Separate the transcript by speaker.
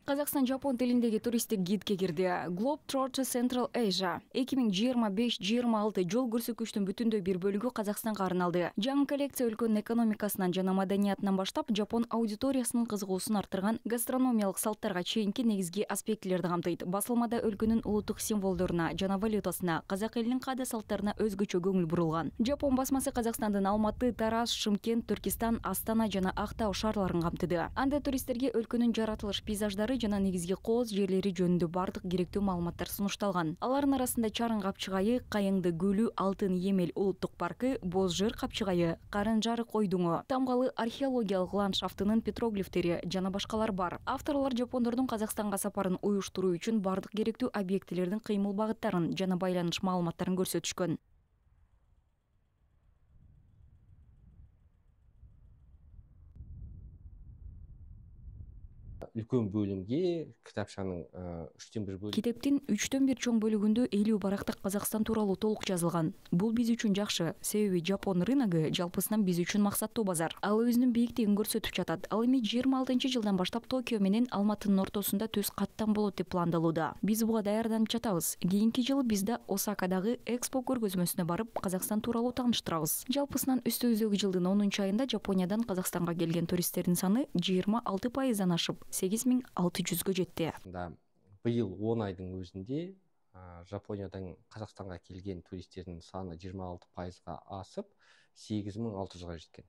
Speaker 1: Қазақстан жапон тилиндеги туристтик гидке кирди. Globetrotter Central Asia 2025-26 жол көрсөткүчтүн бүтүндөй бир бөлүгү Казакстанга арналды. Жаңы коллекция өлкөнүн экономикасынан жана маданиятынан баштап жапон аудиториясынын кызыгуусун арттырган гастрономиялык салттарга чейинки негизги аспектилерди камтыйт. Басылмада өлкөнүн улуттук символдоруна жана валютасына, казак элинин каада салттарына өзгөчө көңүл бурулган. Жапон басмасы Казакстандын Алматы, Тараз, Шымкент, Түркистан, Астана жана Актау шаарларын камтыды. Анда туристтерге өлкөнүн жаратылыш пейзаждары жана негизги кооз жерлери жөнүндө бардык керектүү маалыматтар сунушталган. Алардын арасында Чарың капчыгайы, Кайыңды көлү, Алтын Емел улуттук паркы, Боз Жыр капчыгайы, Карын Жарык ойдуңу, Тамгалы археологиялык ландшафтынын петроглифтери жана башкалар бар. Авторлор жапондордун Казакстанга сапарын уюштуруу үчүн бардык керектүү объектилердин кыймыл багыттарын жана байланыш маалыматтарын көрсөтүшкөн.
Speaker 2: Үлкөн бөлүмгө китапчанын 1/3 бөлүгү.
Speaker 1: Китептин 1/3 чоң бөлүгүндө 50 барактык Казакстан тууралуу толук жазылган. Бул биз үчүн жакшы, себеби Жапон рыногу жалпысынан биз үчүн максаттуу базар. Ал өзүнүн бийиктигин көрсөтүп жатат. Ал эми 26-жылдан баштап Токио менен Алматынын ортосунда төз каттан болот деп пландалууда. Биз буга даярданып жатабыз. Кийинки жылы биз да Осакадагы Экспо көргөзмөсүнө барып, Казакстан тууралуу тааныштырабыз. Жалпысынан өстүбүздөгү жылдын 10-айында Жапониядан Казакстанга келген туристтердин саны 26% ашып 8600-гө жетти.
Speaker 2: Быйыл 10 айдын өзүндө Жапониядан Казакстанга келген туристтердин саны 26%га асып 8600-га жеткен.